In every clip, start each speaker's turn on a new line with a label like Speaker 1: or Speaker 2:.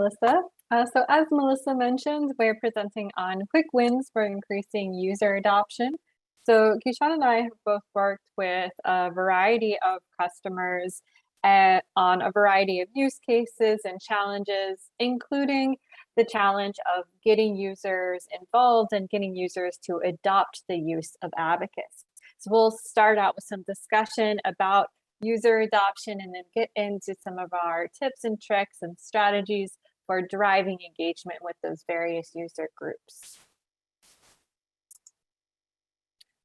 Speaker 1: Melissa. So as Melissa mentioned, we're presenting on quick wins for increasing user adoption. So Kishan and I have both worked with a variety of customers on a variety of use cases and challenges, including the challenge of getting users involved and getting users to adopt the use of Abacus. So we'll start out with some discussion about user adoption and then get into some of our tips and tricks and strategies for driving engagement with those various user groups.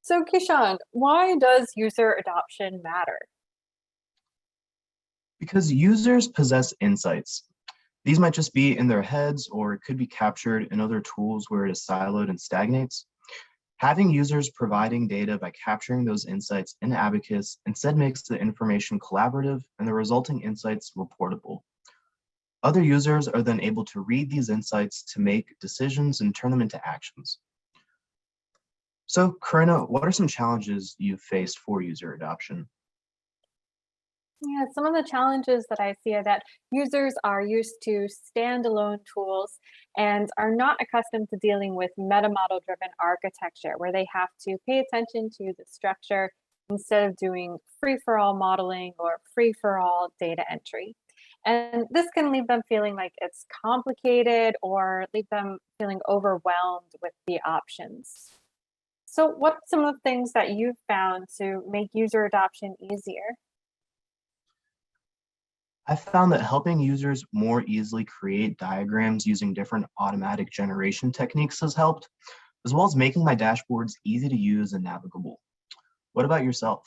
Speaker 1: So Kishan, why does user adoption matter?
Speaker 2: Because users possess insights. These might just be in their heads, or it could be captured in other tools where it is siloed and stagnates. Having users providing data by capturing those insights in Abacus instead makes the information collaborative and the resulting insights reportable. Other users are then able to read these insights to make decisions and turn them into actions. So, Corinna, what are some challenges you've faced for user adoption?
Speaker 1: Yeah, some of the challenges that I see are that users are used to standalone tools and are not accustomed to dealing with meta-model driven architecture, where they have to pay attention to the structure instead of doing free-for-all modeling or free-for-all data entry. And this can leave them feeling like it's complicated or leave them feeling overwhelmed with the options. So what are some of the things that you've found to make user adoption easier?
Speaker 2: I found that helping users more easily create diagrams using different automatic generation techniques has helped, as well as making my dashboards easy to use and navigable. What about yourself?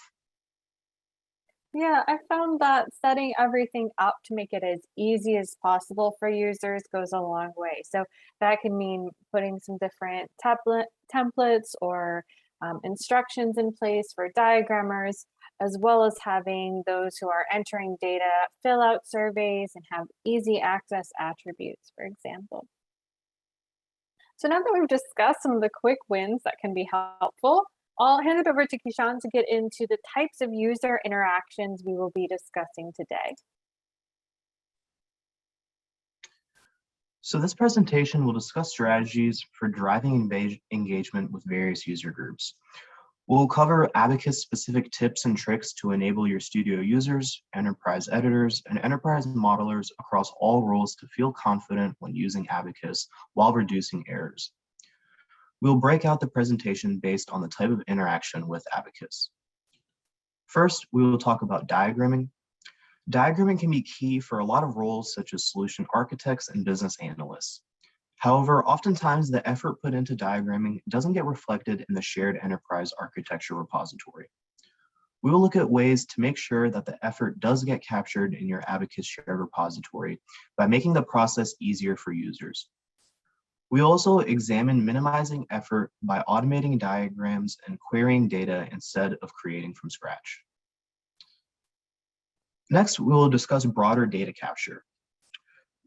Speaker 1: Yeah, I found that setting everything up to make it as easy as possible for users goes a long way. So that can mean putting some different templates or instructions in place for diagrammers, as well as having those who are entering data fill out surveys and have easy access attributes, for example. So now that we've discussed some of the quick wins that can be helpful, I'll hand it over to Kishan to get into the types of user interactions we will be discussing today.
Speaker 2: So this presentation will discuss strategies for driving engagement with various user groups. We'll cover Abacus-specific tips and tricks to enable your studio users, enterprise editors, and enterprise modelers across all roles to feel confident when using Abacus while reducing errors. We'll break out the presentation based on the type of interaction with Abacus. First, we will talk about diagramming. Diagramming can be key for a lot of roles such as solution architects and business analysts. However, oftentimes the effort put into diagramming doesn't get reflected in the shared enterprise architecture repository. We will look at ways to make sure that the effort does get captured in your Abacus shared repository by making the process easier for users. We also examine minimizing effort by automating diagrams and querying data instead of creating from scratch. Next, we will discuss broader data capture.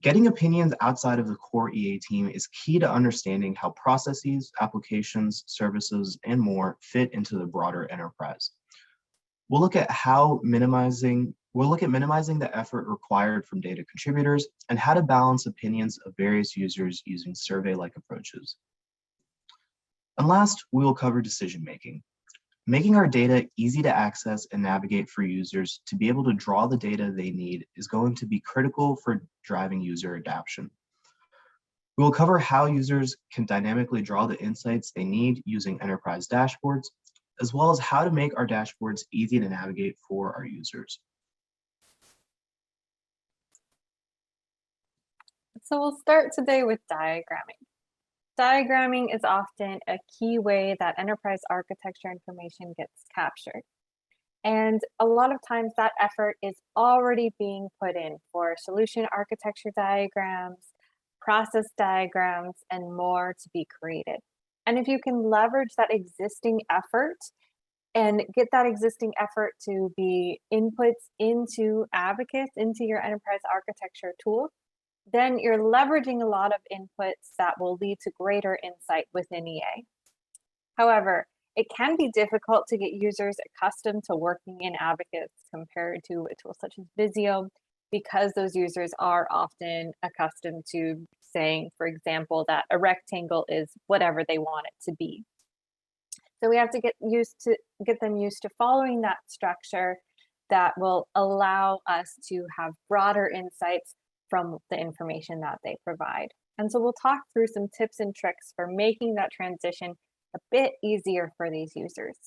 Speaker 2: Getting opinions outside of the core EA team is key to understanding how processes, applications, services, and more fit into the broader enterprise. We'll look at minimizing the effort required from data contributors and how to balance opinions of various users using survey-like approaches. And last, we will cover decision-making. Making our data easy to access and navigate for users to be able to draw the data they need is going to be critical for driving user adoption. We will cover how users can dynamically draw the insights they need using enterprise dashboards, as well as how to make our dashboards easy to navigate for our users.
Speaker 1: So we'll start today with diagramming. Diagramming is often a key way that enterprise architecture information gets captured. And a lot of times that effort is already being put in for solution architecture diagrams, process diagrams, and more to be created. And if you can leverage that existing effort and get that existing effort to be inputs into Abacus, into your enterprise architecture tool, then you're leveraging a lot of inputs that will lead to greater insight within EA. However, it can be difficult to get users accustomed to working in Abacus compared to a tool such as Visio, because those users are often accustomed to saying, for example, that a rectangle is whatever they want it to be. So we have to get them used to following that structure that will allow us to have broader insights from the information that they provide. And so we'll talk through some tips and tricks for making that transition a bit easier for these users.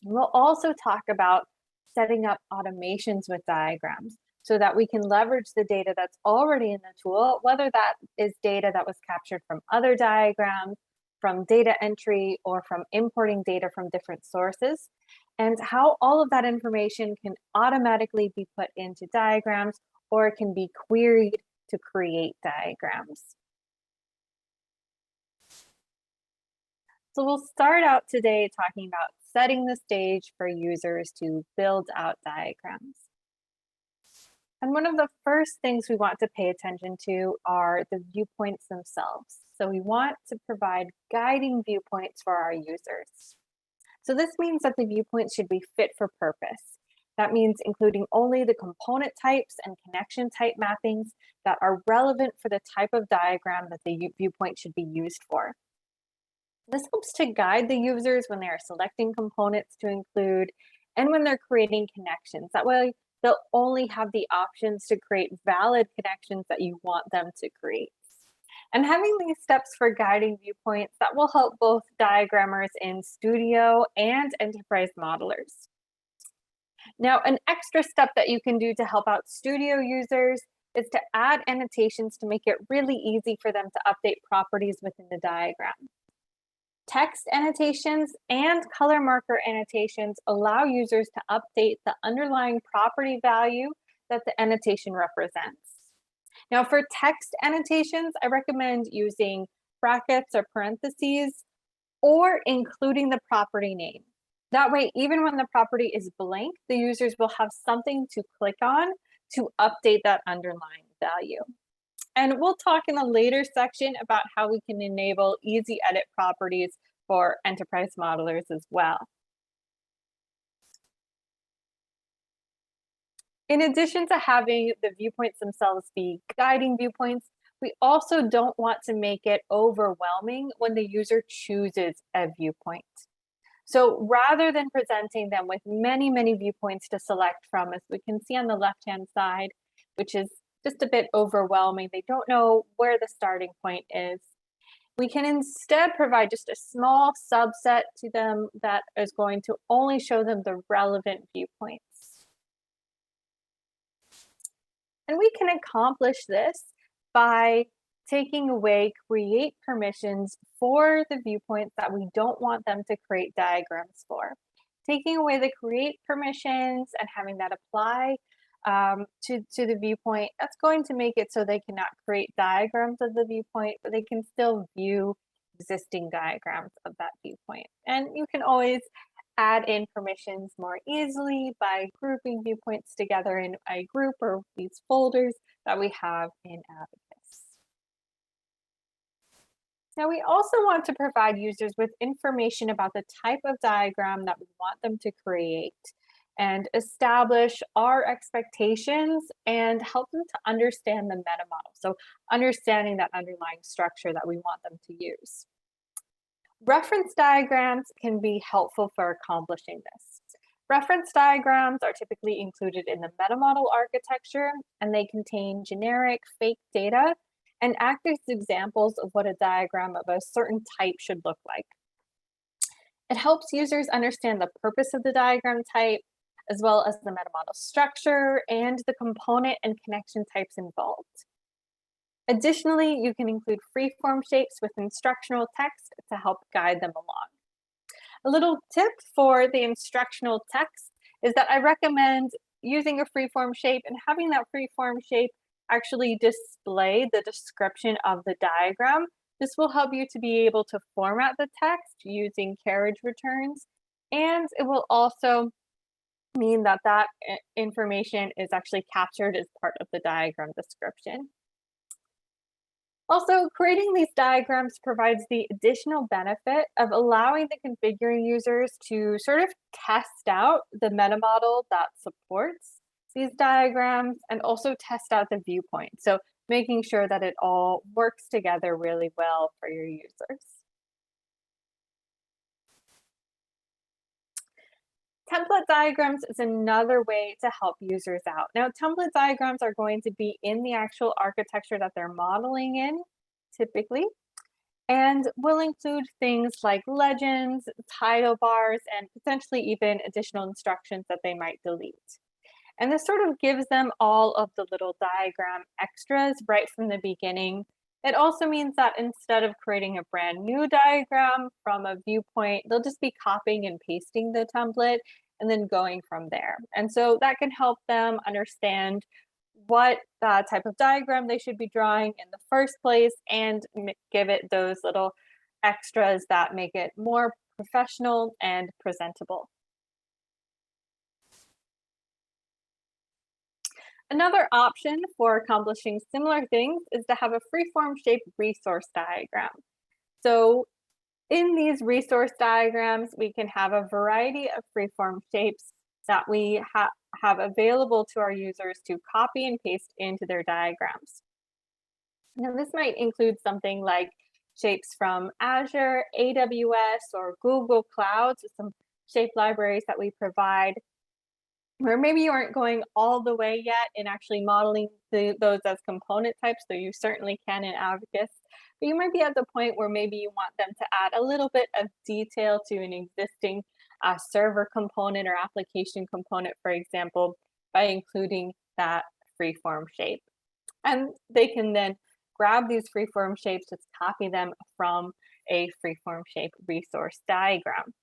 Speaker 1: We'll also talk about setting up automations with diagrams so that we can leverage the data that's already in the tool, whether that is data that was captured from other diagrams, from data entry, or from importing data from different sources, and how all of that information can automatically be put into diagrams or can be queried to create diagrams. So we'll start out today talking about setting the stage for users to build out diagrams. And one of the first things we want to pay attention to are the viewpoints themselves. So we want to provide guiding viewpoints for our users. So this means that the viewpoints should be fit for purpose. That means including only the component types and connection type mappings that are relevant for the type of diagram that the viewpoint should be used for. This helps to guide the users when they are selecting components to include and when they're creating connections. That way, they'll only have the options to create valid connections that you want them to create. And having these steps for guiding viewpoints, that will help both diagrammers in Studio and enterprise modelers. Now, an extra step that you can do to help out Studio users is to add annotations to make it really easy for them to update properties within the diagram. Text annotations and color marker annotations allow users to update the underlying property value that the annotation represents. Now, for text annotations, I recommend using brackets or parentheses or including the property name. That way, even when the property is blank, the users will have something to click on to update that underlying value. And we'll talk in a later section about how we can enable easy edit properties for enterprise modelers as well. In addition to having the viewpoints themselves be guiding viewpoints, we also don't want to make it overwhelming when the user chooses a viewpoint. So rather than presenting them with many, many viewpoints to select from, as we can see on the left-hand side, which is just a bit overwhelming, they don't know where the starting point is. We can instead provide just a small subset to them that is going to only show them the relevant viewpoints. And we can accomplish this by taking away create permissions for the viewpoints that we don't want them to create diagrams for. Taking away the create permissions and having that apply to the viewpoint, that's going to make it so they cannot create diagrams of the viewpoint, but they can still view existing diagrams of that viewpoint. And you can always add in permissions more easily by grouping viewpoints together in a group or these folders that we have in ABACUS. Now, we also want to provide users with information about the type of diagram that we want them to create and establish our expectations and help them to understand the meta model. So understanding that underlying structure that we want them to use. Reference diagrams can be helpful for accomplishing this. Reference diagrams are typically included in the meta model architecture, and they contain generic fake data and act as examples of what a diagram of a certain type should look like. It helps users understand the purpose of the diagram type, as well as the meta model structure and the component and connection types involved. Additionally, you can include freeform shapes with instructional text to help guide them along. A little tip for the instructional text is that I recommend using a freeform shape and having that freeform shape actually display the description of the diagram. This will help you to be able to format the text using carriage returns, and it will also mean that that information is actually captured as part of the diagram description. Also, creating these diagrams provides the additional benefit of allowing the configuring users to sort of test out the meta model that supports these diagrams and also test out the viewpoint. So making sure that it all works together really well for your users. Template diagrams is another way to help users out. Now, template diagrams are going to be in the actual architecture that they're modeling in, typically, and will include things like legends, title bars, and potentially even additional instructions that they might delete. And this sort of gives them all of the little diagram extras right from the beginning. It also means that instead of creating a brand new diagram from a viewpoint, they'll just be copying and pasting the template and then going from there. And so that can help them understand what type of diagram they should be drawing in the first place and give it those little extras that make it more professional and presentable. Another option for accomplishing similar things is to have a freeform shape resource diagram. So in these resource diagrams, we can have a variety of freeform shapes that we have available to our users to copy and paste into their diagrams. Now, this might include something like shapes from Azure, AWS, or Google Cloud, so some shape libraries that we provide, where maybe you aren't going all the way yet in actually modeling those as component types, though you certainly can in ABACUS. But you might be at the point where maybe you want them to add a little bit of detail to an existing server component or application component, for example, by including that freeform shape. And they can then grab these freeform shapes, just copy them from a freeform shape resource diagram.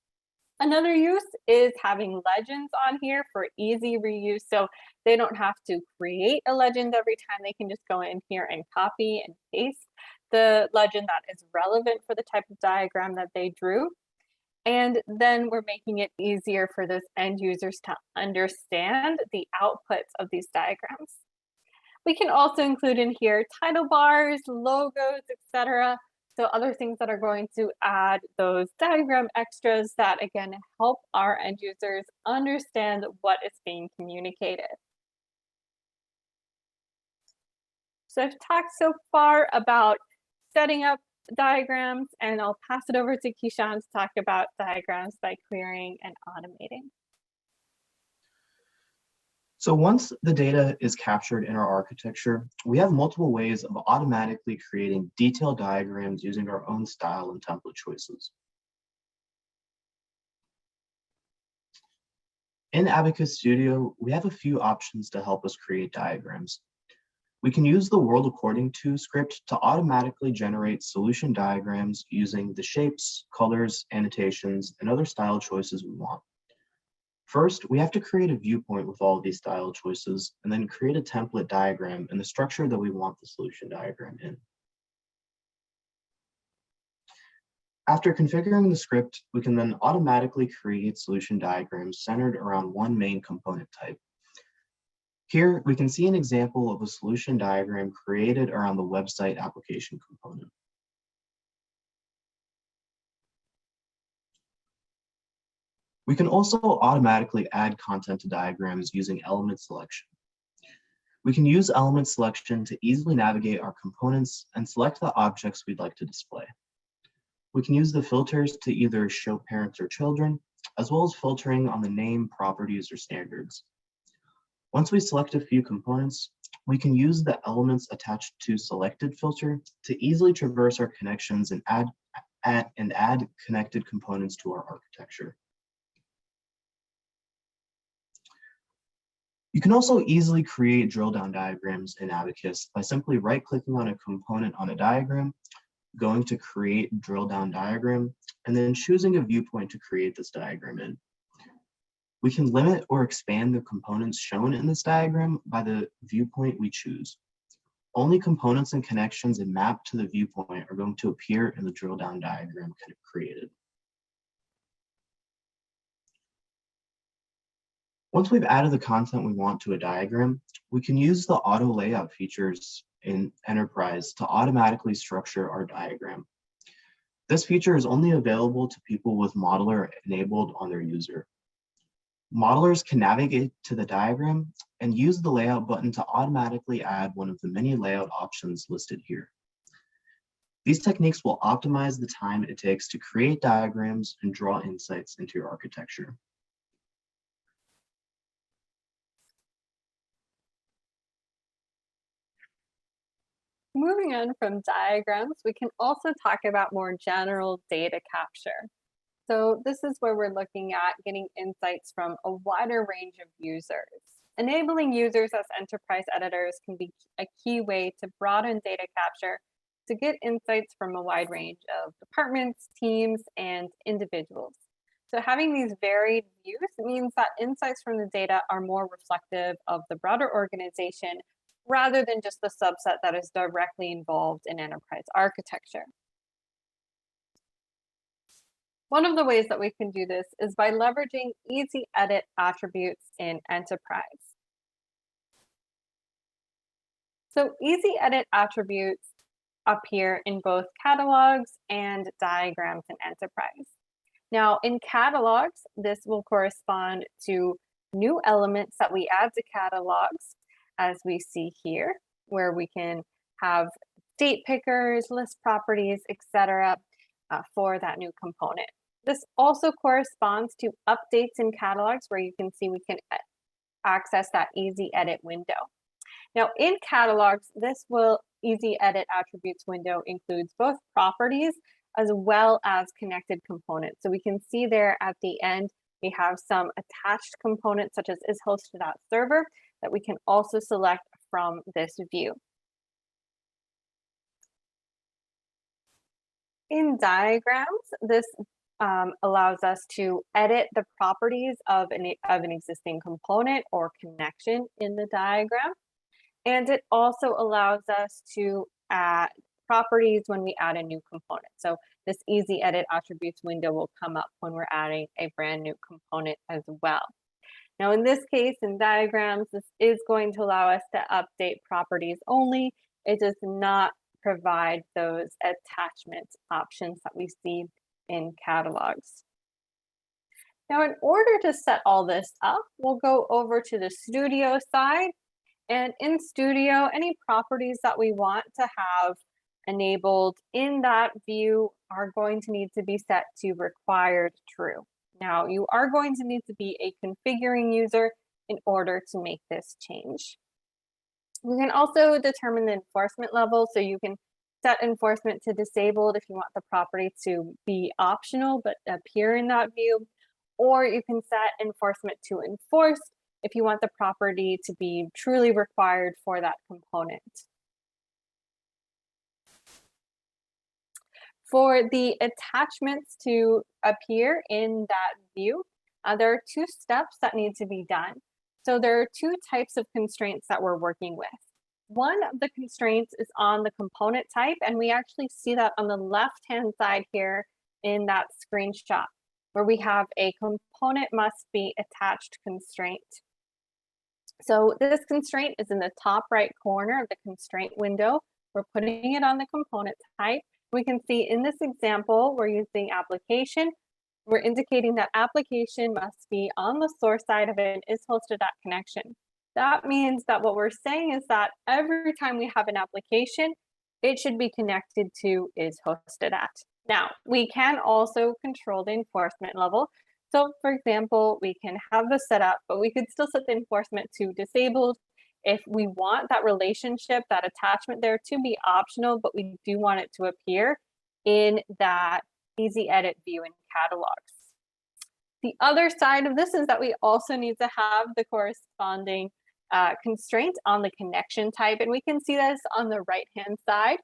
Speaker 1: Another use is having legends on here for easy reuse. So they don't have to create a legend every time. They can just go in here and copy and paste the legend that is relevant for the type of diagram that they drew. And then we're making it easier for those end users to understand the outputs of these diagrams. We can also include in here title bars, logos, etc. So other things that are going to add those diagram extras that, again, help our end users understand what is being communicated. So I've talked so far about setting up diagrams, and I'll pass it over to Kishan to talk about diagrams by querying and automating.
Speaker 2: So once the data is captured in our architecture, we have multiple ways of automatically creating detailed diagrams using our own style and template choices. In Abacus Studio, we have a few options to help us create diagrams. We can use the World According To script to automatically generate solution diagrams using the shapes, colors, annotations, and other style choices we want. First, we have to create a viewpoint with all of these style choices, and then create a template diagram in the structure that we want the solution diagram in. After configuring the script, we can then automatically create solution diagrams centered around one main component type. Here, we can see an example of a solution diagram created around the website application component. We can also automatically add content to diagrams using element selection. We can use element selection to easily navigate our components and select the objects we'd like to display. We can use the filters to either show parents or children, as well as filtering on the name, properties, or standards. Once we select a few components, we can use the elements attached to selected filter to easily traverse our connections and add connected components to our architecture. You can also easily create drill down diagrams in ABACUS by simply right-clicking on a component on a diagram, going to create drill down diagram, and then choosing a viewpoint to create this diagram in. We can limit or expand the components shown in this diagram by the viewpoint we choose. Only components and connections that map to the viewpoint are going to appear in the drill down diagram created. Once we've added the content we want to a diagram, we can use the auto layout features in Enterprise to automatically structure our diagram. This feature is only available to people with Modeler enabled on their user. Modelers can navigate to the diagram and use the layout button to automatically add one of the many layout options listed here. These techniques will optimize the time it takes to create diagrams and draw insights into your architecture.
Speaker 1: Moving on from diagrams, we can also talk about more general data capture. So this is where we're looking at getting insights from a wider range of users. Enabling users as enterprise editors can be a key way to broaden data capture to get insights from a wide range of departments, teams, and individuals. So having these varied views means that insights from the data are more reflective of the broader organization rather than just the subset that is directly involved in enterprise architecture. One of the ways that we can do this is by leveraging easy edit attributes in enterprise. So easy edit attributes appear in both catalogs and diagrams in enterprise. Now in catalogs, this will correspond to new elements that we add to catalogs, as we see here, where we can have date pickers, list properties, etc. For that new component. This also corresponds to updates in catalogs where you can see we can access that easy edit window. Now in catalogs, this easy edit attributes window includes both properties as well as connected components. So we can see there at the end, we have some attached components such as is hosted at server that we can also select from this view. In diagrams, this allows us to edit the properties of an existing component or connection in the diagram. And it also allows us to add properties when we add a new component. So this easy edit attributes window will come up when we're adding a brand new component as well. Now in this case, in diagrams, this is going to allow us to update properties only. It does not provide those attachment options that we see in catalogs. Now in order to set all this up, we'll go over to the Studio side. And in Studio, any properties that we want to have enabled in that view are going to need to be set to required true. Now, you are going to need to be a configuring user in order to make this change. You can also determine the enforcement level, so you can set enforcement to disabled if you want the property to be optional but appear in that view, or you can set enforcement to enforced if you want the property to be truly required for that component. For the attachments to appear in that view, there are two steps that need to be done. So there are two types of constraints that we're working with. One of the constraints is on the component type, and we actually see that on the left-hand side here in that screenshot, where we have a component must be attached constraint. So this constraint is in the top right corner of the constraint window. We're putting it on the component type. We can see in this example, we're using application. We're indicating that application must be on the source side of an is hosted at connection. That means that what we're saying is that every time we have an application, it should be connected to is hosted at. Now, we can also control the enforcement level. So for example, we can have this set up, but we could still set the enforcement to disabled if we want that relationship, that attachment there to be optional, but we do want it to appear in that easy edit view in catalogs. The other side of this is that we also need to have the corresponding constraint on the connection type, and we can see this on the right-hand side,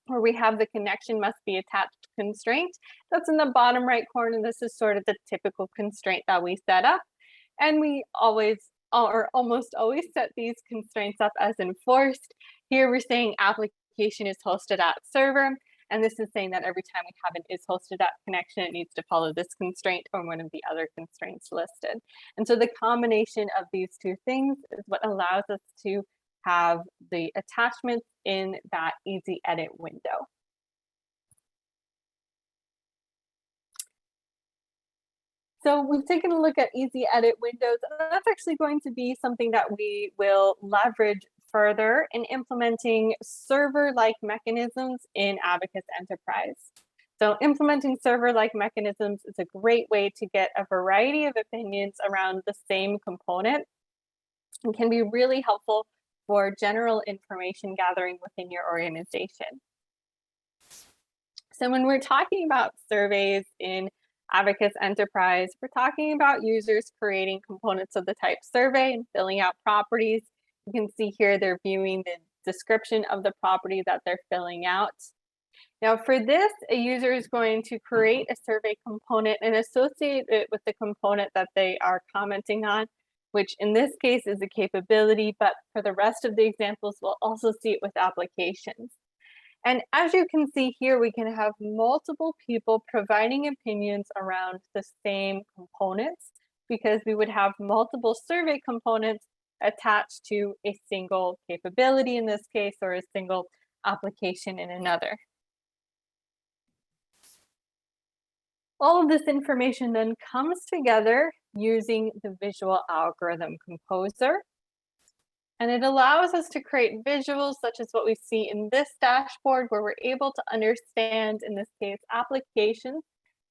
Speaker 1: where we have the connection must be attached constraint. That's in the bottom right corner. This is sort of the typical constraint that we set up. And we always, or almost always, set these constraints up as enforced. Here we're saying application is hosted at server. And this is saying that every time we have an is hosted at connection, it needs to follow this constraint or one of the other constraints listed. And so the combination of these two things is what allows us to have the attachments in that easy edit window. So we've taken a look at easy edit windows, and that's actually going to be something that we will leverage further in implementing server-like mechanisms in Abacus Enterprise. So implementing server-like mechanisms is a great way to get a variety of opinions around the same component and can be really helpful for general information gathering within your organization. So when we're talking about surveys in Abacus Enterprise, we're talking about users creating components of the type survey and filling out properties. You can see here they're viewing the description of the property that they're filling out. Now for this, a user is going to create a survey component and associate it with the component that they are commenting on, which in this case is a capability, but for the rest of the examples, we'll also see it with applications. And as you can see here, we can have multiple people providing opinions around the same components because we would have multiple survey components attached to a single capability in this case, or a single application in another. All of this information then comes together using the Visual Algorithm Composer. And it allows us to create visuals such as what we see in this dashboard, where we're able to understand, in this case, applications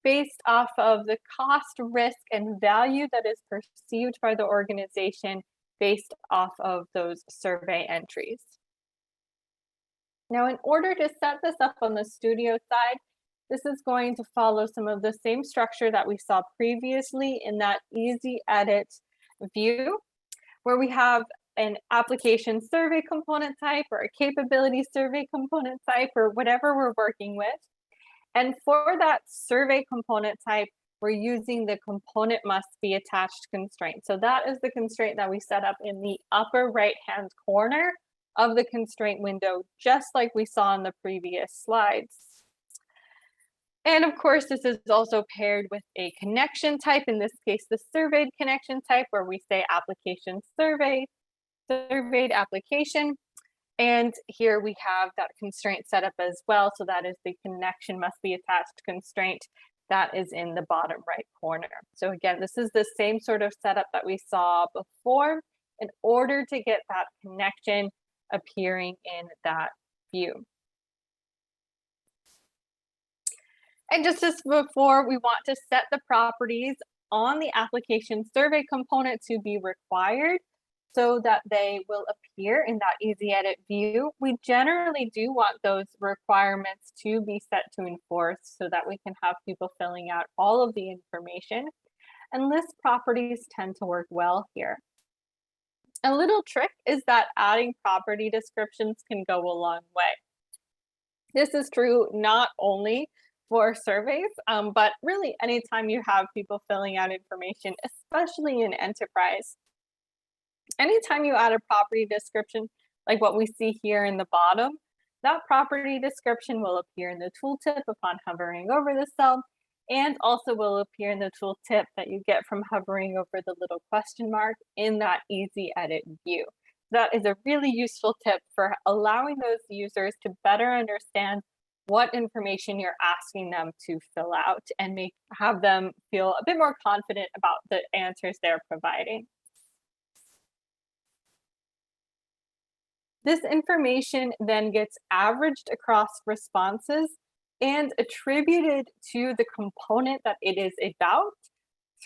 Speaker 1: based off of the cost, risk, and value that is perceived by the organization based off of those survey entries. Now, in order to set this up on the Studio side, this is going to follow some of the same structure that we saw previously in that easy edit view, where we have an application survey component type or a capability survey component type or whatever we're working with. And for that survey component type, we're using the component must be attached constraint. So that is the constraint that we set up in the upper right-hand corner of the constraint window, just like we saw in the previous slides. And of course, this is also paired with a connection type, in this case, the surveyed connection type, where we say application survey, surveyed application. And here we have that constraint set up as well. So that is the connection must be attached constraint that is in the bottom right corner. So again, this is the same sort of setup that we saw before in order to get that connection appearing in that view. And just as before, we want to set the properties on the application survey component to be required so that they will appear in that easy edit view. We generally do want those requirements to be set to enforce so that we can have people filling out all of the information. And list properties tend to work well here. A little trick is that adding property descriptions can go a long way. This is true not only for surveys, but really anytime you have people filling out information, especially in enterprise. Anytime you add a property description, like what we see here in the bottom, that property description will appear in the tooltip upon hovering over the cell, and also will appear in the tooltip that you get from hovering over the little question mark in that easy edit view. That is a really useful tip for allowing those users to better understand what information you're asking them to fill out and have them feel a bit more confident about the answers they're providing. This information then gets averaged across responses and attributed to the component that it is about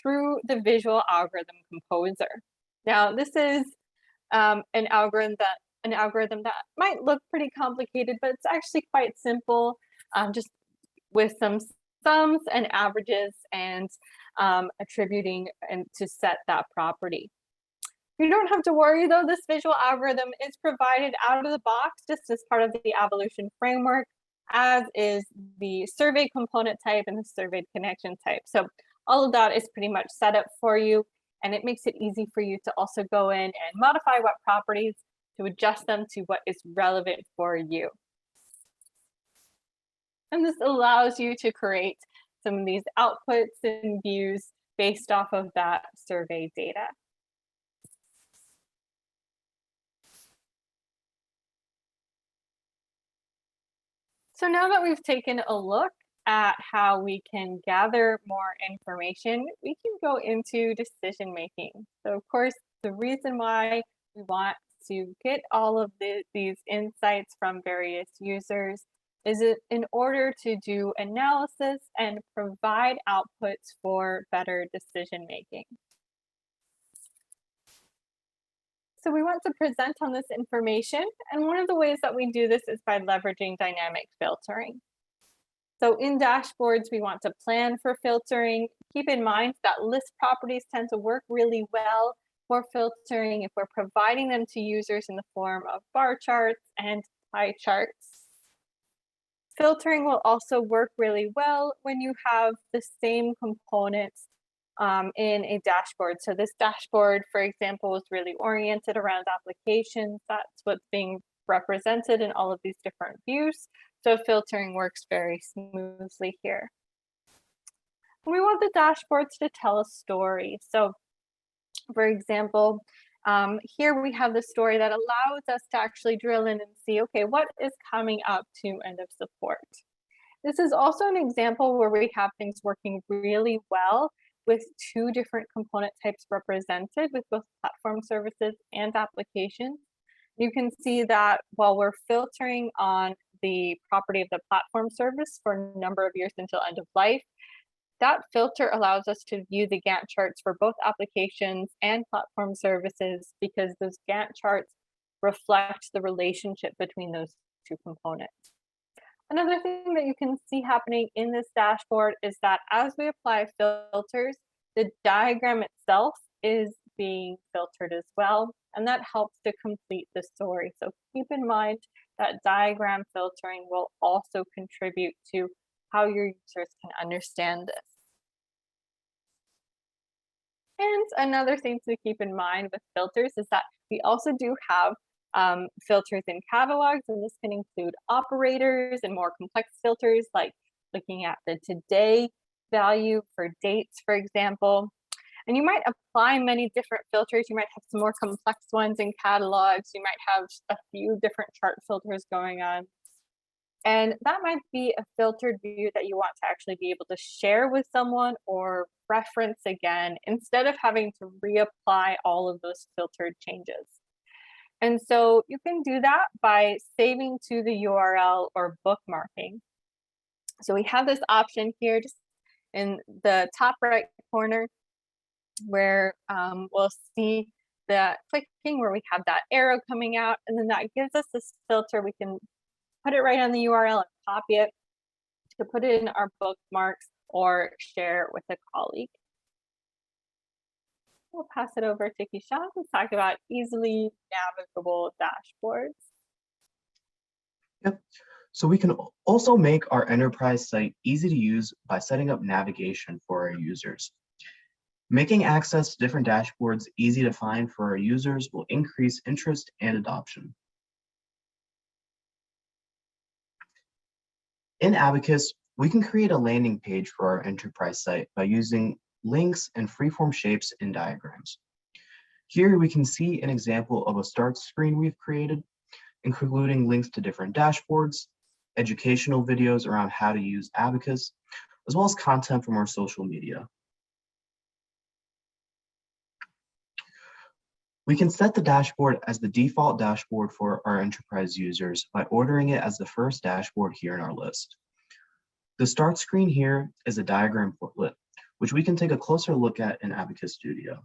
Speaker 1: through the Visual Algorithm Composer. Now, this is an algorithm that might look pretty complicated, but it's actually quite simple, just with some sums and averages and attributing and to set that property. You don't have to worry though, this visual algorithm is provided out of the box just as part of the Avolution framework, as is the survey component type and the surveyed connection type. So all of that is pretty much set up for you, and it makes it easy for you to also go in and modify what properties to adjust them to what is relevant for you. And this allows you to create some of these outputs and views based off of that survey data. So now that we've taken a look at how we can gather more information, we can go into decision making. So, of course, the reason why we want to get all of these insights from various users is it in order to do analysis and provide outputs for better decision making. So we want to present on this information, and one of the ways that we do this is by leveraging dynamic filtering. So in dashboards, we want to plan for filtering. Keep in mind that list properties tend to work really well for filtering if we're providing them to users in the form of bar charts and pie charts. Filtering will also work really well when you have the same components in a dashboard. So this dashboard, for example, is really oriented around applications. That's what's being represented in all of these different views. So filtering works very smoothly here. We want the dashboards to tell a story. So for example, here we have the story that allows us to actually drill in and see, okay, what is coming up to end of support? This is also an example where we have things working really well with two different component types represented with both platform services and applications. You can see that while we're filtering on the property of the platform service for a number of years until end of life, that filter allows us to view the Gantt charts for both applications and platform services because those Gantt charts reflect the relationship between those two components. Another thing that you can see happening in this dashboard is that as we apply filters, the diagram itself is being filtered as well, and that helps to complete the story. So keep in mind that diagram filtering will also contribute to how your users can understand this. And another thing to keep in mind with filters is that we also do have filters in catalogs, and this can include operators and more complex filters like looking at the today value for dates, for example. And you might apply many different filters. You might have some more complex ones in catalogs. You might have a few different chart filters going on. And that might be a filtered view that you want to actually be able to share with someone or reference again instead of having to reapply all of those filtered changes. And so you can do that by saving to the URL or bookmarking. So we have this option here just in the top right corner where we'll see the clicking where we have that arrow coming out, and then that gives us this filter. We can put it right on the URL and copy it to put it in our bookmarks or share it with a colleague. We'll pass it over to Kishan to talk about easily navigable dashboards.
Speaker 2: Yep. So we can also make our enterprise site easy to use by setting up navigation for our users. Making access to different dashboards easy to find for our users will increase interest and adoption. In Abacus, we can create a landing page for our enterprise site by using links and freeform shapes in diagrams. Here we can see an example of a start screen we've created, including links to different dashboards, educational videos around how to use Abacus, as well as content from our social media. We can set the dashboard as the default dashboard for our enterprise users by ordering it as the first dashboard here in our list. The start screen here is a diagram portlet, which we can take a closer look at in Abacus Studio.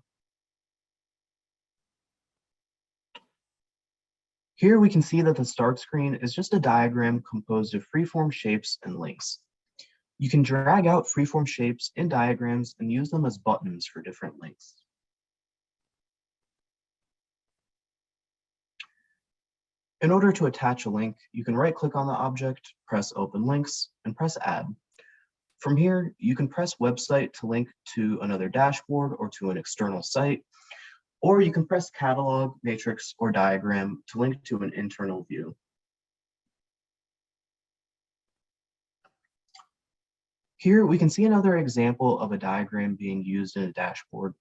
Speaker 2: Here we can see that the start screen is just a diagram composed of freeform shapes and links. You can drag out freeform shapes in diagrams and use them as buttons for different links. In order to attach a link, you can right-click on the object, press Open Links, and press Add. From here, you can press Website to link to another dashboard or to an external site, or you can press Catalog, Matrix, or Diagram to link to an internal view. Here, we can see another example of a diagram being used in a dashboard,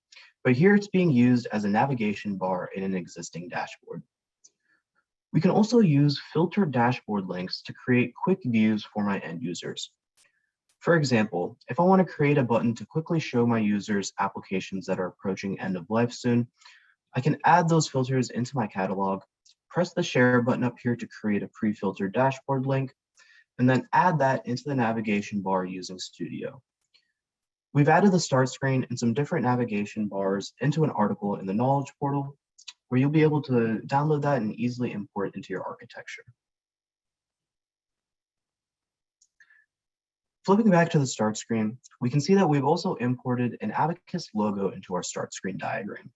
Speaker 2: but here it's being used as a navigation bar in an existing dashboard. We can also use filtered dashboard links to create quick views for my end users. For example, if I want to create a button to quickly show my users applications that are approaching end of life soon, I can add those filters into my catalog, press the share button up here to create a pre-filtered dashboard link, and then add that into the navigation bar using Studio. We've added the start screen and some different navigation bars into an article in the Knowledge portal, where you'll be able to download that and easily import into your architecture. Flipping back to the start screen, we can see that we've also imported an Abacus logo into our start screen diagram.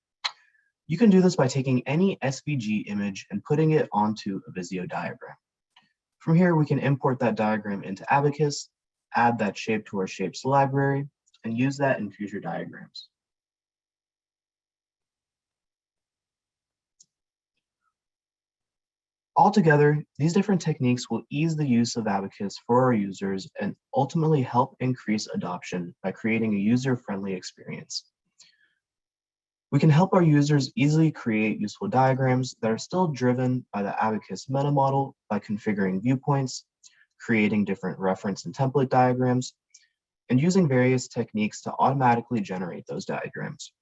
Speaker 2: You can do this by taking any SVG image and putting it onto a Visio diagram. From here, we can import that diagram into Abacus, add that shape to our shapes library, and use that in future diagrams. Altogether, these different techniques will ease the use of Abacus for our users and ultimately help increase adoption by creating a user-friendly experience. We can help our users easily create useful diagrams that are still driven by the Abacus meta model by configuring viewpoints, creating different reference and template diagrams, and using various techniques to automatically generate those diagrams.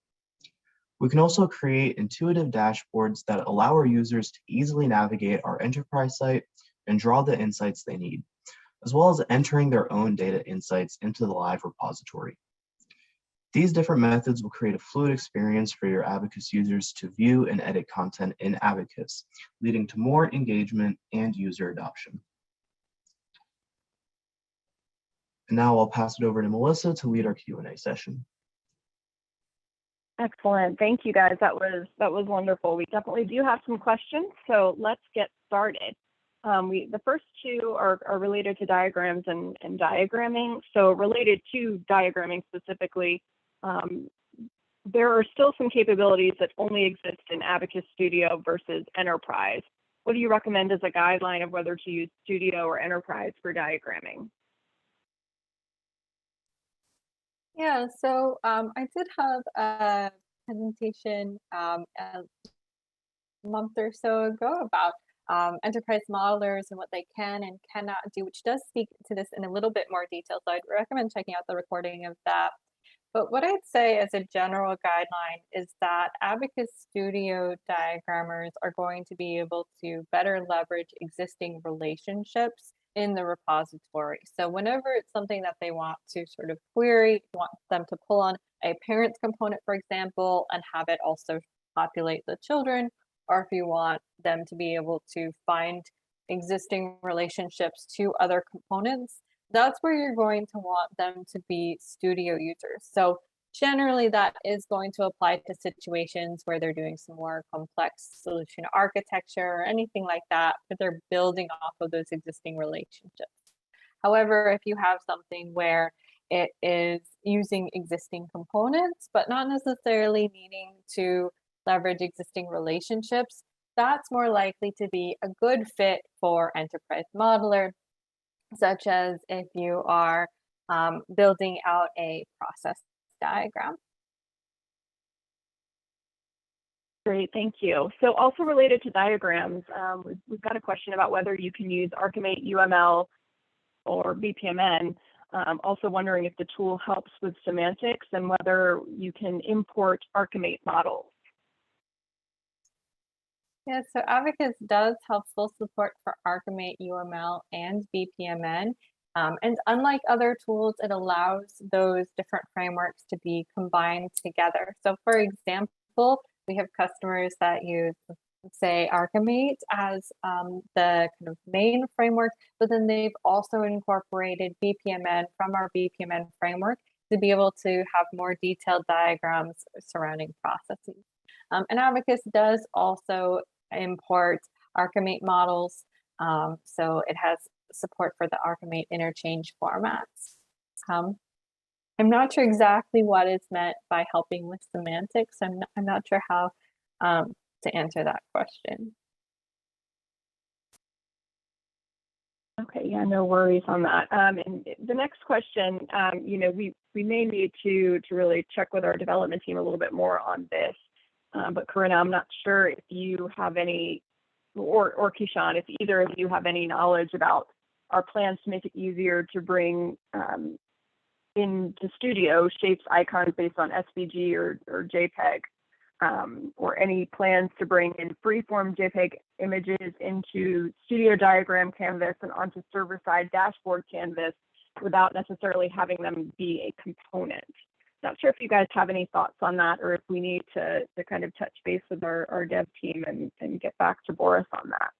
Speaker 2: We can also create intuitive dashboards that allow our users to easily navigate our enterprise site and draw the insights they need, as well as entering their own data insights into the live repository. These different methods will create a fluid experience for your Abacus users to view and edit content in Abacus, leading to more engagement and user adoption. And now I'll pass it over to Melissa to lead our Q&A session.
Speaker 3: Excellent. Thank you, guys. That was wonderful. We definitely do have some questions, so let's get started. The first two are related to diagrams and diagramming. So related to diagramming specifically, there are still some capabilities that only exist in Abacus Studio versus Enterprise. What do you recommend as a guideline of whether to use Studio or Enterprise for diagramming?
Speaker 1: Yeah, so I did have a presentation a month or so ago about enterprise modelers and what they can and cannot do, which does speak to this in a little bit more detail. So I'd recommend checking out the recording of that. But what I'd say as a general guideline is that Abacus Studio diagrammers are going to be able to better leverage existing relationships in the repository. So whenever it's something that they want to sort of query, want them to pull on a parents component, for example, and have it also populate the children, or if you want them to be able to find existing relationships to other components, that's where you're going to want them to be Studio users. So generally that is going to apply to situations where they're doing some more complex solution architecture or anything like that, but they're building off of those existing relationships. However, if you have something where it is using existing components, but not necessarily needing to leverage existing relationships, that's more likely to be a good fit for Enterprise Modeler, such as if you are building out a process diagram.
Speaker 3: Great, thank you. So also related to diagrams, we've got a question about whether you can use Archimate UML or BPMN. Also wondering if the tool helps with semantics and whether you can import Archimate models.
Speaker 1: Yeah, so Abacus does have full support for Archimate UML and BPMN. And unlike other tools, it allows those different frameworks to be combined together. So for example, we have customers that use, say, Archimate as the kind of main framework, but then they've also incorporated BPMN from our BPMN framework to be able to have more detailed diagrams surrounding processes. And Abacus does also import Archimate models, so it has support for the Archimate interchange formats. I'm not sure exactly what is meant by helping with semantics. I'm not sure how to answer that question.
Speaker 3: Okay, yeah, no worries on that. And the next question, we may need to really check with our development team a little bit more on this. But Corinna, I'm not sure if you have any, or Kishan, if either of you have any knowledge about our plans to make it easier to bring into Studio shapes icons based on SVG or JPEG, or any plans to bring in freeform JPEG images into Studio Diagram Canvas and onto server-side dashboard Canvas without necessarily having them be a component. Not sure if you guys have any thoughts on that, or if we need to kind of touch base with our dev team and get back to Boris on that.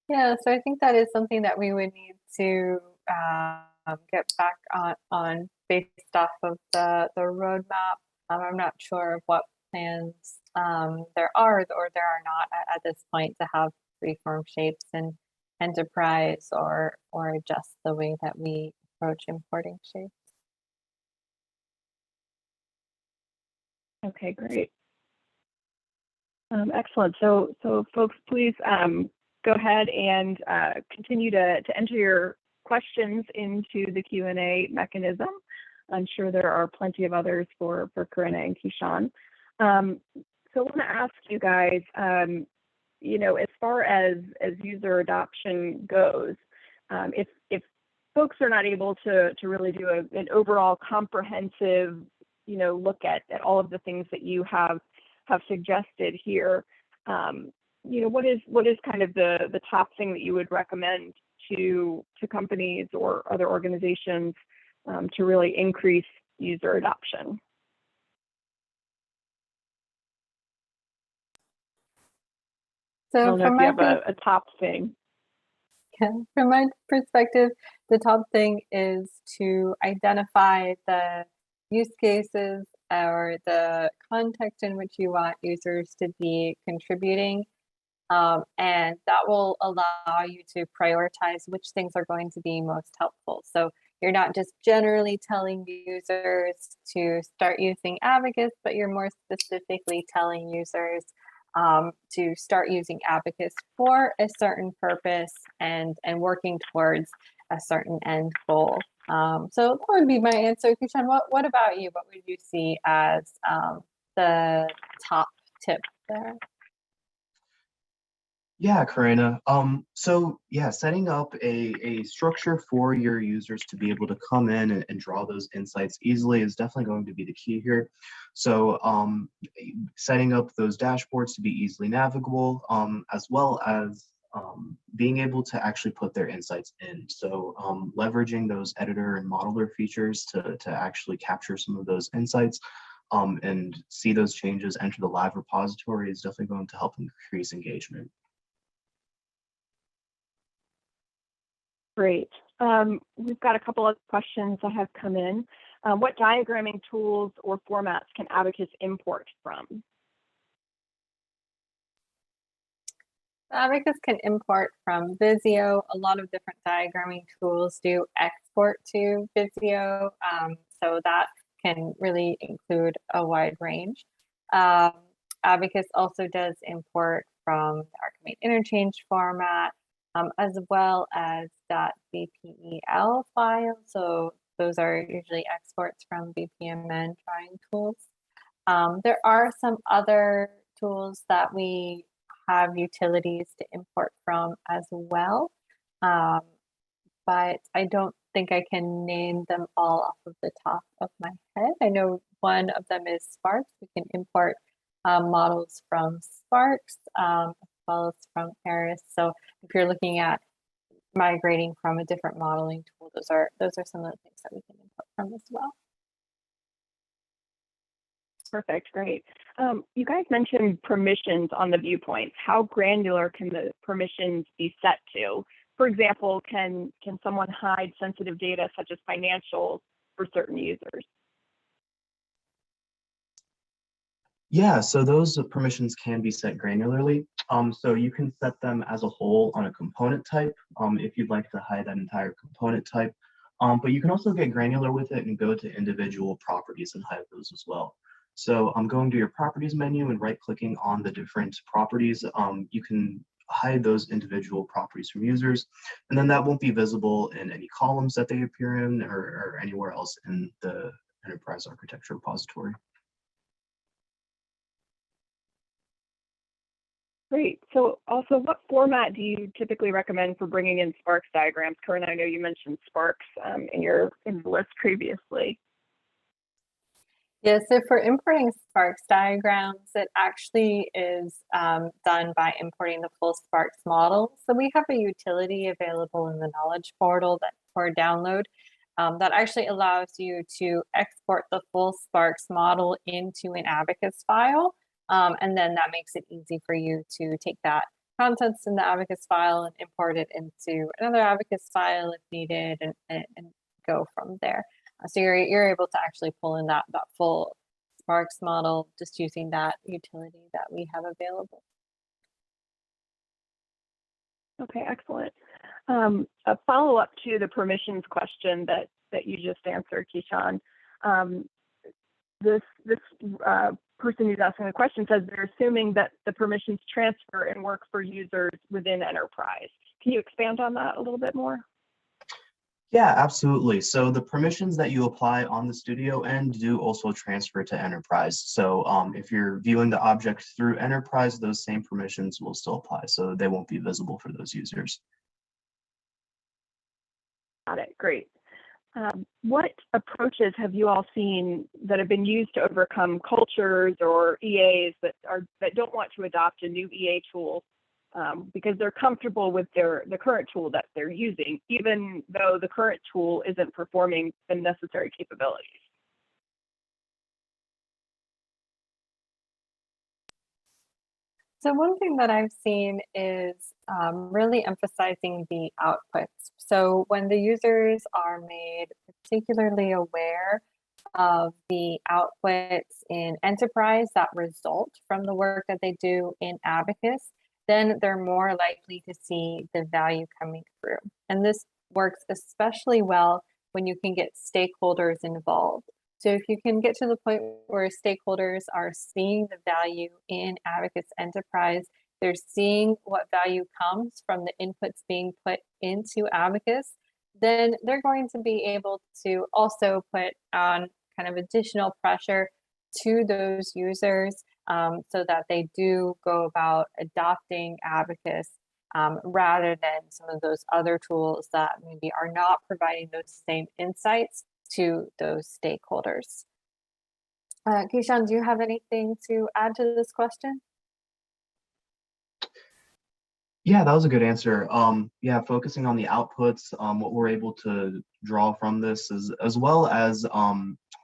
Speaker 1: Yeah, so I think that is something that we would need to get back on based off of the roadmap. I'm not sure of what plans there are or there are not at this point to have freeform shapes in Enterprise or adjust the way that we approach importing shapes.
Speaker 3: Okay, great. Excellent. So folks, please go ahead and continue to enter your questions into the Q&A mechanism. I'm sure there are plenty of others for Corinna and Kishan. So I want to ask you guys, you know, as far as user adoption goes, if folks are not able to really do an overall comprehensive, you know, look at all of the things that you have suggested here, you know, what is kind of the top thing that you would recommend to companies or other organizations to really increase user adoption? I
Speaker 1: So
Speaker 3: don't know if you have a top thing.
Speaker 1: from my perspective, the top thing is to identify the use cases or the context in which you want users to be contributing. And that will allow you to prioritize which things are going to be most helpful. So you're not just generally telling users to start using Abacus, but you're more specifically telling users to start using Abacus for a certain purpose and working towards a certain end goal. So that would be my answer. Kishan, what about you? What would you see as the top tip there?
Speaker 2: Yeah, Karina. So yeah, setting up a structure for your users to be able to come in and draw those insights easily is definitely going to be the key here. So setting up those dashboards to be easily navigable, as well as being able to actually put their insights in. So leveraging those editor and modeler features to actually capture some of those insights and see those changes enter the live repository is definitely going to help increase engagement.
Speaker 3: Great. We've got a couple of questions that have come in. What diagramming tools or formats can Abacus import from?
Speaker 1: Abacus can import from Visio. A lot of different diagramming tools do export to Visio, so that can really include a wide range. Abacus also does import from the Archimate interchange format, as well as .bpel file. So those are usually exports from BPMN drawing tools. There are some other tools that we have utilities to import from as well, but I don't think I can name them all off of the top of my head. I know one of them is Sparks. We can import models from Sparks, as well as from Eris. So if you're looking at migrating from a different modeling tool, those are some of the things that we can import from as well.
Speaker 3: Perfect, great. You guys mentioned permissions on the viewpoints. How granular can the permissions be set to? For example, can someone hide sensitive data such as financials for certain users?
Speaker 2: Yeah, so those permissions can be set granularly. So you can set them as a whole on a component type if you'd like to hide that entire component type. But you can also get granular with it and go to individual properties and hide those as well. So I'm going to your properties menu and right-clicking on the different properties. You can hide those individual properties from users, and then that won't be visible in any columns that they appear in or anywhere else in the enterprise architecture repository.
Speaker 3: Great. So also, what format do you typically recommend for bringing in Sparks diagrams? Corinne, I know you mentioned Sparks in the list previously.
Speaker 1: Yeah, so for importing Sparks diagrams, it actually is done by importing the full Sparks model. So we have a utility available in the Knowledge portal that for download that actually allows you to export the full Sparks model into an Abacus file. And then that makes it easy for you to take that contents in the Abacus file and import it into another Abacus file if needed and go from there. So you're able to actually pull in that full Sparks model just using that utility that we have available.
Speaker 3: Okay, excellent. A follow-up to the permissions question that you just answered, Keyshawn. This person who's asking the question says they're assuming that the permissions transfer and work for users within Enterprise. Can you expand on that a little bit more?
Speaker 2: Yeah, absolutely. So the permissions that you apply on the Studio end do also transfer to Enterprise. So if you're viewing the object through Enterprise, those same permissions will still apply. So they won't be visible for those users.
Speaker 3: Got it. Great. What approaches have you all seen that have been used to overcome cultures or EAs that don't want to adopt a new EA tool because they're comfortable with the current tool that they're using, even though the current tool isn't performing the necessary capabilities?
Speaker 1: So one thing that I've seen is really emphasizing the outputs. So when the users are made particularly aware of the outputs in Enterprise that result from the work that they do in Abacus, then they're more likely to see the value coming through. And this works especially well when you can get stakeholders involved. So if you can get to the point where stakeholders are seeing the value in Abacus Enterprise, they're seeing what value comes from the inputs being put into Abacus, then they're going to be able to also put on kind of additional pressure to those users so that they do go about adopting Abacus rather than some of those other tools that maybe are not providing those same insights to those stakeholders. Keyshawn, do you have anything to add to this question?
Speaker 2: Yeah, that was a good answer. Yeah, focusing on the outputs, what we're able to draw from this is as well as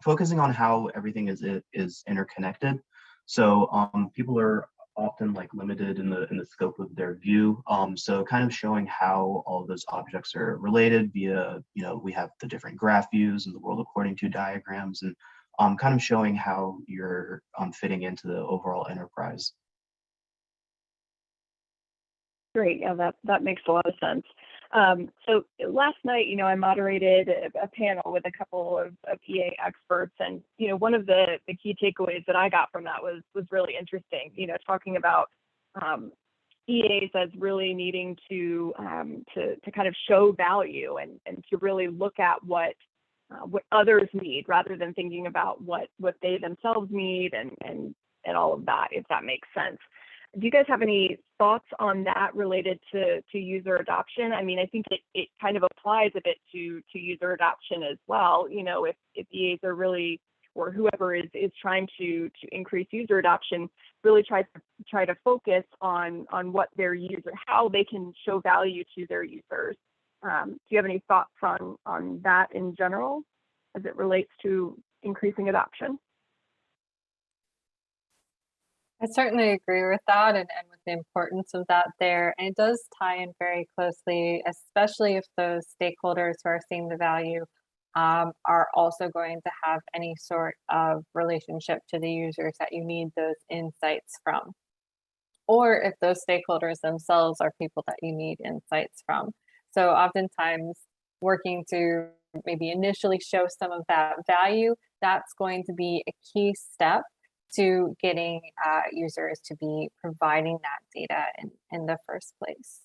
Speaker 2: focusing on how everything is interconnected. So people are often like limited in the scope of their view. So kind of showing how all of those objects are related via, we have the different graph views and the world according to diagrams, and kind of showing how you're fitting into the overall enterprise.
Speaker 3: Great. Yeah, that makes a lot of sense. So last night, I moderated a panel with a couple of EA experts, and one of the key takeaways that I got from that was really interesting. Talking about EAs as really needing to kind of show value and to really look at what others need rather than thinking about what they themselves need and all of that, if that makes sense. Do you guys have any thoughts on that related to user adoption? I mean, I think it kind of applies a bit to user adoption as well. If EAs are really, or whoever is trying to increase user adoption, really try to focus on what their user, how they can show value to their users. Do you have any thoughts on that in general as it relates to increasing adoption?
Speaker 1: I certainly agree with that and with the importance of that there. And it does tie in very closely, especially if those stakeholders who are seeing the value are also going to have any sort of relationship to the users that you need those insights from. Or if those stakeholders themselves are people that you need insights from. So oftentimes working to maybe initially show some of that value, that's going to be a key step to getting users to be providing that data in the first place.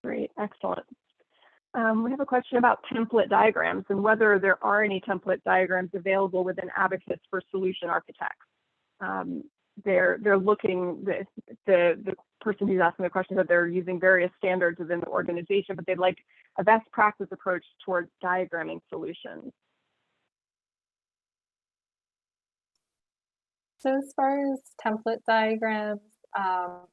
Speaker 3: Great, excellent. We have a question about template diagrams and whether there are any template diagrams available within Abacus for solution architects. they're looking, the person who's asking the question that they're using various standards within the organization, but they'd like a best practice approach towards diagramming solutions.
Speaker 1: So as far as template diagrams,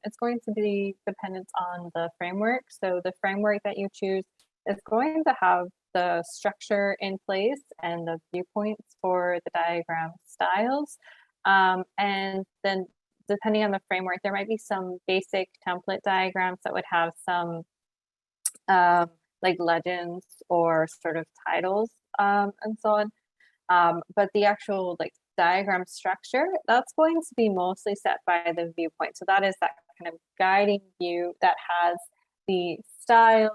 Speaker 1: it's going to be dependent on the framework. So the framework that you choose is going to have the structure in place and the viewpoints for the diagram styles. And then depending on the framework, there might be some basic template diagrams that would have some like legends or sort of titles and so on. But the actual like diagram structure, that's going to be mostly set by the viewpoint. So that is that kind of guiding view that has the styles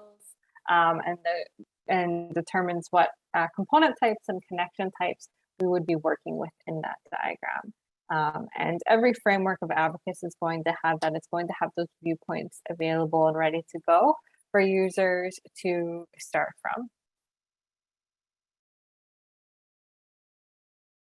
Speaker 1: and determines what component types and connection types we would be working with in that diagram. And every framework of Abacus is going to have that. It's going to have those viewpoints available and ready to go for users to start from.